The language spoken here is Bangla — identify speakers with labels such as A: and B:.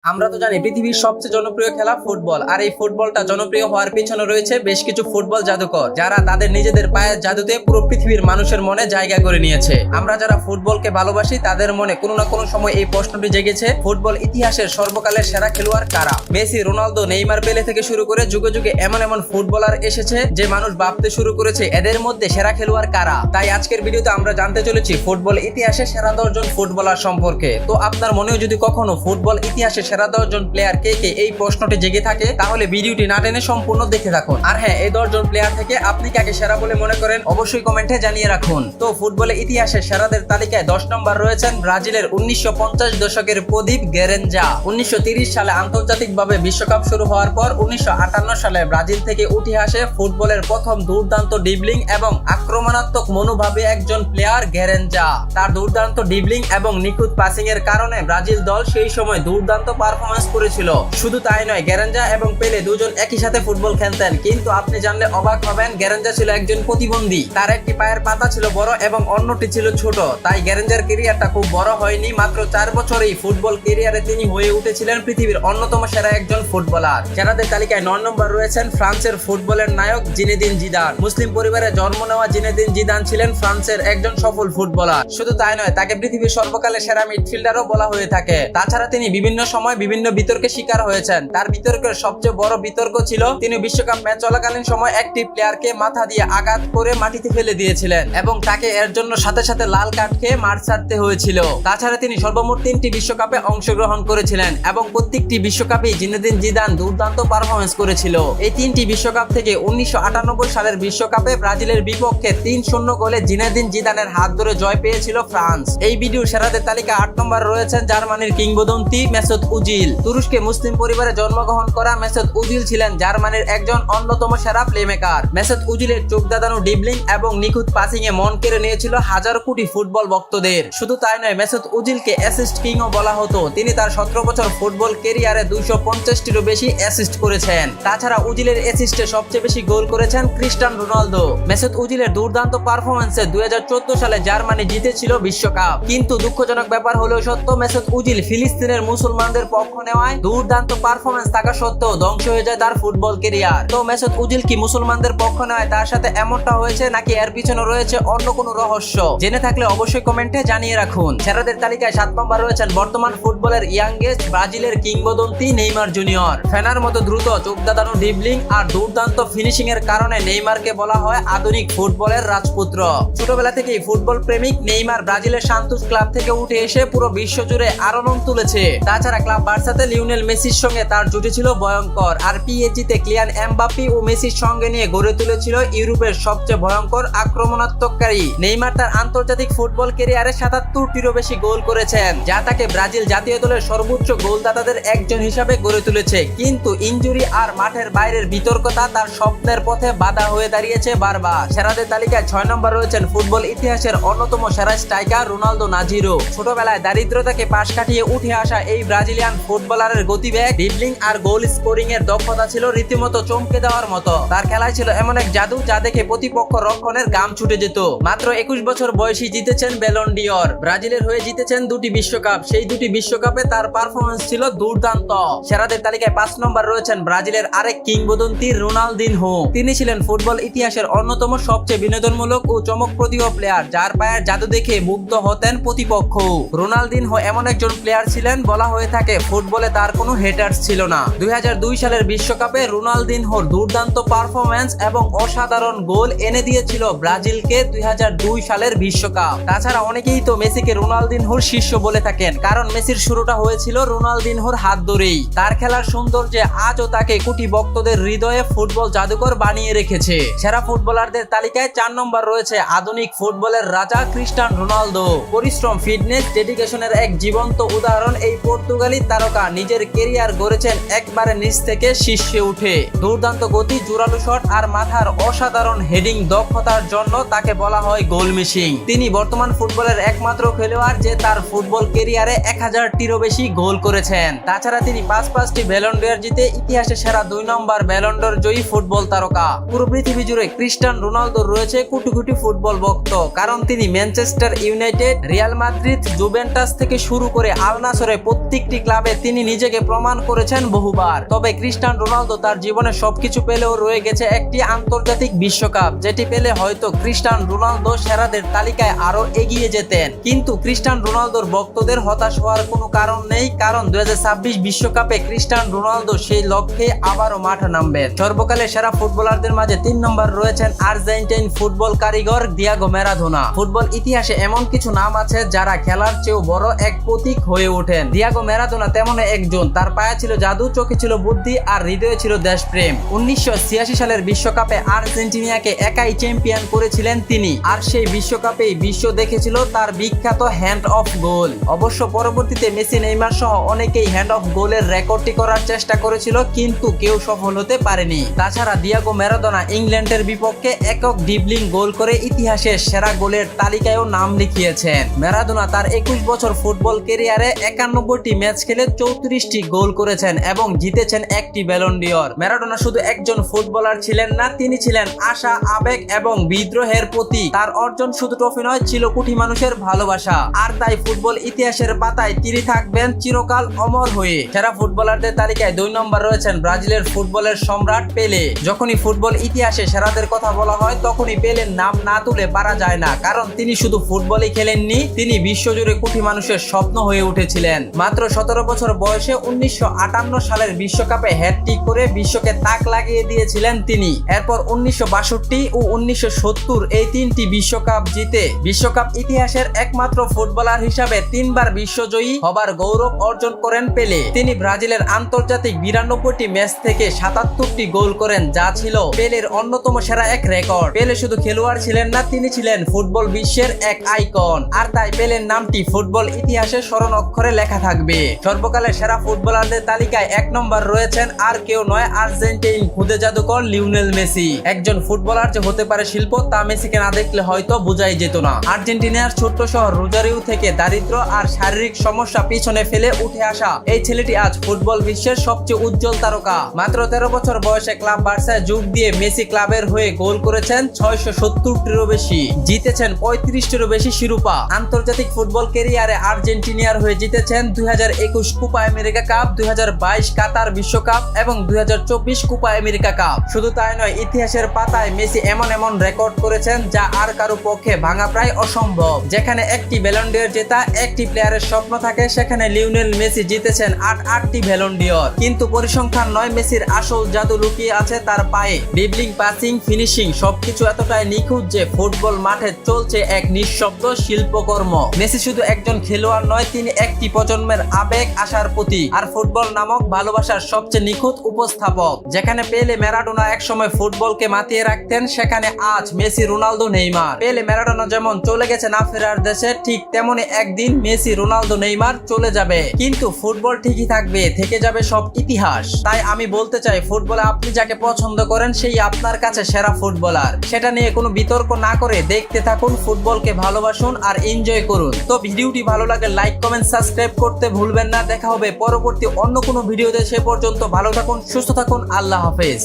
A: আমরা তো জানি পৃথিবীর সবচেয়ে জনপ্রিয় খেলা ফুটবল, আর এই ফুটবলটা জনপ্রিয় হওয়ার পিছনে রয়েছে বেশ কিছু ফুটবল জাদুকর যারা তাদের নিজেদের পায়ের জাদুতে পুরো পৃথিবীর মানুষের মনে জায়গা করে নিয়েছে। আমরা যারা ফুটবলকে ভালোবাসি তাদের মনে কোনো না কোনো সময় এই প্রশ্নটি জেগেছে, ফুটবল ইতিহাসের সর্বকালের সেরা খেলোয়াড় কারা? মেসি, রোনালদো, নেইমার, পেলে থেকে শুরু করে যুগে যুগে এমন এমন ফুটবলার এসেছে যে মানুষ ভাবতে শুরু করেছে এদের মধ্যে সেরা খেলোয়াড় কারা। তাই আজকের ভিডিওতে আমরা জানতে চলেছি ফুটবল ইতিহাসে সেরা 10 জন ফুটবলার সম্পর্কে। তো আপনার মনেও যদি কখনো ফুটবল ইতিহাসে সেরা 10 জন প্লেয়ার কে কে এই প্রশ্নটি জেগে থাকে তাহলে ভিডিওটি না টেনে সম্পূর্ণ দেখে থাকুন। আর হ্যাঁ, এই 10 জন প্লেয়ার থেকে আপনি কাকে সেরা বলে মনে করেন অবশ্যই কমেন্টে জানিয়ে রাখুন। তো ফুটবলের ইতিহাসে সেরাদের তালিকায় 10 নম্বর রয়েছেন ব্রাজিলের 1950 দশকের প্রদীপ গেরেঞ্জা। 1930 সালে আন্তর্জাতিকভাবে বিশ্বকাপ শুরু হওয়ার পর 1958 সালে ব্রাজিল থেকে উঠে আসে ফুটবলের প্রথম দুর্দান্ত ডিবলিং এবং আক্রমণাত্মক মনোভাবে একজন প্লেয়ার গেরেঞ্জা। তার দুর্দান্ত ডিবলিং এবং নিখুঁত পাসিং এর কারণে ব্রাজিল দল সেই সময় দুর্দান্ত পারফরমেন্স করেছিল। শুধু তাই নয়, গেরেঞ্জা এবং পেলে দুজন একই সাথে ফুটবল খেলতেন, কিন্তু আপনি জানলে অবাক হবেন গেরেঞ্জা ছিল একজন প্রতিবন্ধী। তার একটি পায়ের পাতা ছিল বড় এবং অন্যটি ছিল ছোট, তাই গেরেঞ্জার ক্যারিয়ারটা খুব বড় হয়নি। মাত্র 4 বছরেই ফুটবল ক্যারিয়ারে তিনি হয়ে উঠেছিলেন পৃথিবীর অন্যতম সেরা একজন ফুটবলার। সেরাদের তালিকায় 9 নম্বর রয়েছেন ফ্রান্সের ফুটবলের নায়ক জিনেদিন জিদান। মুসলিম পরিবারে জন্ম নেওয়া জিনেদিন জিদান ছিলেন ফ্রান্সের একজন সফল ফুটবলার। শুধু তাই নয়, তাকে পৃথিবীর সর্বকালের সেরা মিডফিল্ডারও বলা হয়ে থাকে। তাছাড়া তিনি বিভিন্ন সময় বিভিন্ন বিতর্কের শিকার হয়েছেন। তার বিতর্কের সবচেয়ে বড় বিতর্ক ছিল তিনি বিশ্বকাপ ম্যাচ চলাকালীন সময় একটি প্লেয়ারকে মাথা দিয়ে আঘাত করে মাটিতে ফেলে দিয়েছিলেন এবং তাকে এর জন্য সাথে সাথে লাল কার্ড খেয়ে মাঠ ছাড়তে হয়েছিল। তাছাড়া তিনি সর্বমোট 3টি বিশ্বকাপে অংশগ্রহণ করেছিলেন এবং প্রত্যেকটি বিশ্বকাপেই জিনেদিন জিদান দুর্দান্ত পারফরমেন্স করেছিল। এই 3টি বিশ্বকাপ থেকে 1998 সালের বিশ্বকাপে ব্রাজিলের বিপক্ষে 3-0 গোলে জিনেদিন জিদানের হাত ধরে জয় পেয়েছিল ফ্রান্স। এই ভিডিও সেরাদের তালিকা 8 নম্বর রয়েছেন জার্মানির কিংবদন্তি মেসুত ওজিল। তুরস্কে মুসলিম পরিবারে জন্মগ্রহণ করা মেসুত ওজিল ছিলেন জার্মানির একজন অন্যতম সেরা প্লেমেকার। মেসুত ওজিলের চোখ দাদানো ডিবলিং এবং নিখুঁত পাসিং এ মন কেড়ে নিয়েছিল হাজারো কোটি ফুটবল ভক্তদের। শুধু তাই নয়, মেসুত ওজিলকে অ্যাসিস্ট কিংও বলা হতো। তিনি তার 17 বছর ফুটবল ক্যারিয়ারে 250টিরও বেশি অ্যাসিস্ট করেছেন। তাছাড়া ওজিলের অ্যাসিস্টে সবচেয়ে বেশি গোল করেছেন ক্রিস্টিয়ানো রোনালদো। মেসুত ওজিলের দুর্দান্ত পারফরম্যান্সে 2014 সালে জার্মানি জিতেছিল বিশ্বকাপ। কিন্তু দুঃখজনক ব্যাপার হলেও সত্য, মেসুত ওজিল ফিলিস্তিনের মুসলমানদের পক্ষ নেওয়ায় দুর্দান্ত পারফরমেন্স থাকা সত্ত্বেও ধ্বংস হয়ে যায় তার ফুটবল ক্যারিয়ার। তো মেসুত ওজিল কি মুসলমানদের পক্ষ নেওয়ায় তার সাথে এমনটা হয়েছে, নাকি এর পিছনে রয়েছে অন্য কোনো রহস্য? জেনে থাকলে অবশ্যই কমেন্টে জানিয়ে রাখুন। সেরাদের তালিকায় 7 নম্বর রয়েছেন বর্তমান ফুটবলের ইয়াংগেস্ট ব্রাজিলের কিংবদন্তি নেইমার জুনিয়র। ফেনার মতো দ্রুত চোখ দাদানো ডিবলিং আর দুর্দান্ত ফিনিশিং এর কারণে নেইমারকে বলা হয় আধুনিক ফুটবলের রাজপুত্র। ছোটবেলা থেকেই ফুটবল প্রেমিক নেইমার ব্রাজিলের সান্তোস ক্লাব থেকে উঠে এসে পুরো বিশ্ব জুড়ে আলোড়ন তুলেছে। তাছাড়া ক্লাব বার্সাতে লিওনেল মেসির সঙ্গে তার জুটি ছিল ভয়ঙ্কর, আর পিএসজিতে ক্লিয়ান এমবাপ্পে ও মেসির সঙ্গে নিয়ে গড়ে তুলেছিল ইউরোপের সবচেয়ে ভয়ঙ্কর আক্রমণাত্মককারী। নেইমার তার আন্তর্জাতিক ফুটবল ক্যারিয়ারে 77টিরও বেশি গোল করেছেন, যা তাকে ব্রাজিল জাতীয় দলের সর্বোচ্চ গোলদাতাদের একজন হিসাবে গড়ে তুলেছে। কিন্তু ইনজুরি আর মাঠের বাইরের বিতর্কতা তার স্বপ্নের পথে বাধা হয়ে দাঁড়িয়েছে বারবার। সেরাদের তালিকায় 6 নম্বর রয়েছেন ফুটবল ইতিহাসের অন্যতম সেরা স্ট্রাইকার রোনালদো নাজিরো। ছোটবেলায় দারিদ্রতাকে পাশ কাটিয়ে উঠে আসা এই ব্রাজিলিয়ান ফুটবলারের গতিবেগ, ড্রিবলিং আর গোল স্কোরিং এর দক্ষতা ছিল রীতিমতো চমকে দেওয়ার মতো। তার খেলায় ছিল এমন এক জাদু যা দেখে প্রতিপক্ষ রক্ষণের গাম ছুটে যেত। মাত্র 21 বছর বয়সী জিতেছেন ব্যালন ডিওর। ব্রাজিলের হয়ে জিতেছেন 2টি বিশ্বকাপ। সেই 2টি বিশ্বকাপে তার পারফরমেন্স ছিল দুর্দান্ত। সেরাদের তালিকায় 5 নম্বর রয়েছেন ব্রাজিলের আরেক কিংবদন্তি রোনালদিনহো। তিনি ছিলেন ফুটবল ইতিহাসের অন্যতম সবচেয়ে বিনোদনমূলক ও চমকপ্রদীয় প্লেয়ার, যার পায়ের জাদু দেখে মুগ্ধ হতেন প্রতিপক্ষ। রোনালদিনহো এমন একজন প্লেয়ার ছিলেন, বলা হয়ে থাকে ফুটবলে তার কোনো হেটার্স ছিল না। 2002 সালের বিশ্বকাপে রোনালদিনহোর দুর্দান্ত পারফরম্যান্স এবং অসাধারণ গোল এনে দিয়েছিল ব্রাজিলকে 2002 সালের বিশ্বকাপ। তাছাড়া অনেকেই তো মেসিকে রোনালদিনহোর শিষ্য বলে থাকেন, কারণ মেসির শুরুটা হয়েছিল রোনালদিনহোর হাত ধরেই। তার খেলার সৌন্দর্যে আজও তাকে কোটি ভক্তদের হৃদয়ে ফুটবল জাদুকর বানিয়ে রেখেছে। সেরা ফুটবলারদের তালিকায় 4 নম্বর রয়েছে আধুনিক ফুটবলের রাজা ক্রিস্টিয়ানো রোনালদো। পরিশ্রম, ফিটনেস, ডেডিকেশনের এক জীবন্ত উদাহরণ এই পর্তুগালি তারকা নিজের ক্যারিয়ার গড়েছেন একবারে নিচ থেকে শীর্ষে উঠে। দুর্দান্ত গতি, জোরালো শট আর মাথার অসাধারণ হেডিং দক্ষতার জন্য তাকে বলা হয় গোল মেশিন। তিনি বর্তমান ফুটবলের একমাত্র খেলোয়াড় যে তার ফুটবল ক্যারিয়ারে 1000টিরও বেশি গোল করেছেন। তাছাড়া তিনি 5টি ব্যালন ডি'র জিতে ইতিহাসে সেরা 2 নম্বর ব্যালন ডি'র জয়ী ফুটবল তারকা। পুরো পৃথিবী জুড়ে ক্রিস্টিয়ানো রোনালদোর রয়েছে কোটি কোটি ফুটবল ভক্ত, কারণ তিনি Manchester United, Real Madrid, Juventus থেকে শুরু করে আল নাসরে প্রত্যেকটি ক্লাবে তিনি নিজেকে প্রমাণ করেছেন বহুবার। তবে ক্রিস্টিয়ানো রোনালদো তার জীবনে সবকিছু পেলেও রয়ে গেছে একটি আন্তর্জাতিক বিশ্বকাপ, যেটি পেলে হয়তো ক্রিস্টিয়ানো রোনালদো সেরাদের তালিকায় আরো এগিয়ে যেতেন। কিন্তু ক্রিস্টিয়ানো রোনালদোর ভক্তদের হতাশ হওয়ার কোনো কারণ নেই, কারণ 2026 বিশ্বকাপে ক্রিস্টিয়ানো রোনালদো সেই লক্ষ্যে আবারও মাঠে নামবেন। সর্বকালের সেরা ফুটবলারদের মাঝে 3 নম্বর রয়েছেন আর্জেন্টাইন ফুটবল কারিগর দিয়েগো ম্যারাডোনা। ফুটবল ইতিহাসে এমন কিছু নাম আছে যারা খেলার চেয়েও বড় এক প্রতীক হয়ে ওঠেন। দিয়েগো ম্যারাডোনা তেমন একজন। তার পায়ে ছিল জাদু, চোখে ছিল বুদ্ধি আর হৃদয়ে ছিল দেশপ্রেম। 1986 সালের বিশ্বকাপে আর্জেন্টিনাকে একাই চ্যাম্পিয়ন করেছিলেন তিনি, আর সেই বিশ্বকাপেই বিশ্ব দেখেছিল তার বিখ্যাত হ্যান্ড অফ গোল। অবশ্য পরবর্তীতে মেসি, নেইমার সহ অনেকেই হ্যান্ড অফ গোলের রেকর্ডটি করার চেষ্টা করেছিল, কিন্তু কেউ সফল হতে পারেনি। তাছাড়া দিয়েগো ম্যারাডোনা ইংল্যান্ডের বিপক্ষে একক ড্রিবলিং গোল করে ইতিহাসের সেরা গোলের তালিকায়ও নাম লিখিয়েছেন। ম্যারাডোনা তার 21 বছর ফুটবল ক্যারিয়ারে 91টি ম্যাচ খেলে 34টি গোল করেছেন এবং জিতেছেন একটি ব্যালন ডিওর। ম্যারাডোনা শুধু একজন ফুটবলার ছিলেন না, তিনি ছিলেন আশা, আবেগ এবং বিদ্রোহের প্রতীক। তার অর্জন শুধু ট্রফি নয়, ছিল কোটি মানুষের ভালোবাসা। আর তাই ফুটবল ইতিহাসের পাতায় তিনি থাকবেন চিরকাল অমর হয়ে। সেরা ফুটবলারদের তালিকায় 2 নম্বর রয়েছেন ব্রাজিলের ফুটবলের সম্রাট পেলে। যখনই ফুটবল ইতিহাসে সেরাদের কথা বলা হয় তখনই পেলের নাম না তুলে পারা যায় না, কারণ তিনি শুধু ফুটবলই খেলেননি, তিনি বিশ্বজুড়ে কোটি মানুষের স্বপ্ন হয়ে উঠেছিলেন। মাত্র 17 বছর বয়সে 1958 সালের বিশ্বকাপে হ্যাটট্রিক করে বিশ্বকে তাক লাগিয়ে দিয়েছিলেন তিনি। এরপর 1962 ও 1970 এই 3টি বিশ্বকাপ জিতে বিশ্বকাপ ইতিহাসের একমাত্র ফুটবলার হিসাবে 3 বার বিশ্বজয়ী হবার গৌরব অর্জন করেন পেলে। তিনি ব্রাজিলের আন্তর্জাতিক 92টি ম্যাচ থেকে 77টি গোল করেন, যা ছিল পেলের অন্যতম সেরা এক রেকর্ড। পেলে শুধু খেলোয়াড় ছিলেন না, তিনি ছিলেন ফুটবল বিশ্বের এক আইকন। আর তাই পেলের নামটি ফুটবল ইতিহাসে স্মরণ অক্ষরে লেখা থাকবে। সর্বকালের সেরা ফুটবলারদের তালিকায় 1 নম্বর রয়েছেন আর কেউ নয়, আর্জেন্টাইন খুদে জাদুকর লিওনেল মেসি। একজন ফুটবলার যে হতে পারে শিল্প, তা মেসিকে না দেখলে হয়তো বোঝাই যেত না। আর্জেন্টিনার ছোট্ট শহর রোজারিও থেকে দারিদ্র আর শারীরিক সমস্যা পিছনে ফেলে উঠে আসা এই ছেলেটি আজ ফুটবল বিশ্বের সবচেয়ে উজ্জ্বল তারকা। মাত্র 13 বছর বয়সে ক্লাব বার্সায় যোগ দিয়ে মেসি ক্লাবের হয়ে গোল করেছেন 670টিরও বেশি, জিতেছেন 35টিরও বেশি শিরোপা। আন্তর্জাতিক ফুটবল ক্যারিয়ারে আর্জেন্টিনার হয়ে জিতেছেন 2021 কোপা আমেরিকা কাপ, 2022 কাতার বিশ্বকাপ এবং 2024 কোপা আমেরিকা কাপ। শুধু তাই নয়, ইতিহাসের পাতায় মেসি এমন রেকর্ড করেছেন যা আর কারো পক্ষে ভাঙা প্রায় অসম্ভব। যেখানে একটি ব্যালন ডিওর জেতা একটি প্লেয়ারের স্বপ্ন থাকে, সেখানে লিওনেল মেসি জিতেছেন 8টি ব্যালন ডিওর। কিন্তু পরিসংখ্যান নয়, মেসির আসল জাদু লুকিয়ে আছে তার পায়ে। ড্রিবলিং, পাসিং, ফিনিশিং সবকিছু এতটাই নিখুঁত যে ফুটবল মাঠে চলছে এক নিঃশব্দ শিল্পকর্ম। মেসি শুধু একজন খেলোয়াড় নয়, তিনি একটি প্রজন্মের আবেগ, আশার প্রতীক আর ফুটবল নামক ভালোবাসার সবচেয়ে নিখুঁত উপস্থাপক। যেখানে পেলে, ম্যারাডোনা একসময় ফুটবলকে মাতিয়ে রাখতেন, সেখানে আজ মেসি, রোনালদো, নেইমার। পেলে, ম্যারাডোনা যেমন চলে গেছে না ফেরার দেশে, ঠিক তেমনি একদিন মেসি, রোনালদো, নেইমার চলে যাবে, কিন্তু ফুটবল ঠিকই থাকবে, থেকে যাবে সব ইতিহাস। তাই আমি বলতে চাই, ফুটবলে আপনি যাকে পছন্দ করেন সেই আপনার কাছে সেরা ফুটবলার। সেটা নিয়ে কোনো বিতর্ক না করে দেখতে থাকুন, ফুটবলকে ভালোবাসুন আর এনজয় করুন। তো ভিডিওটি ভালো লাগে লাইক, কমেন্ট, সাবস্ক্রাইব করতে ভুলবেন না। দেখা হবে পরবর্তী অন্য কোনো ভিডিওতে। সে পর্যন্ত ভালো থাকুন, সুস্থ থাকুন, আল্লাহ হাফেজ।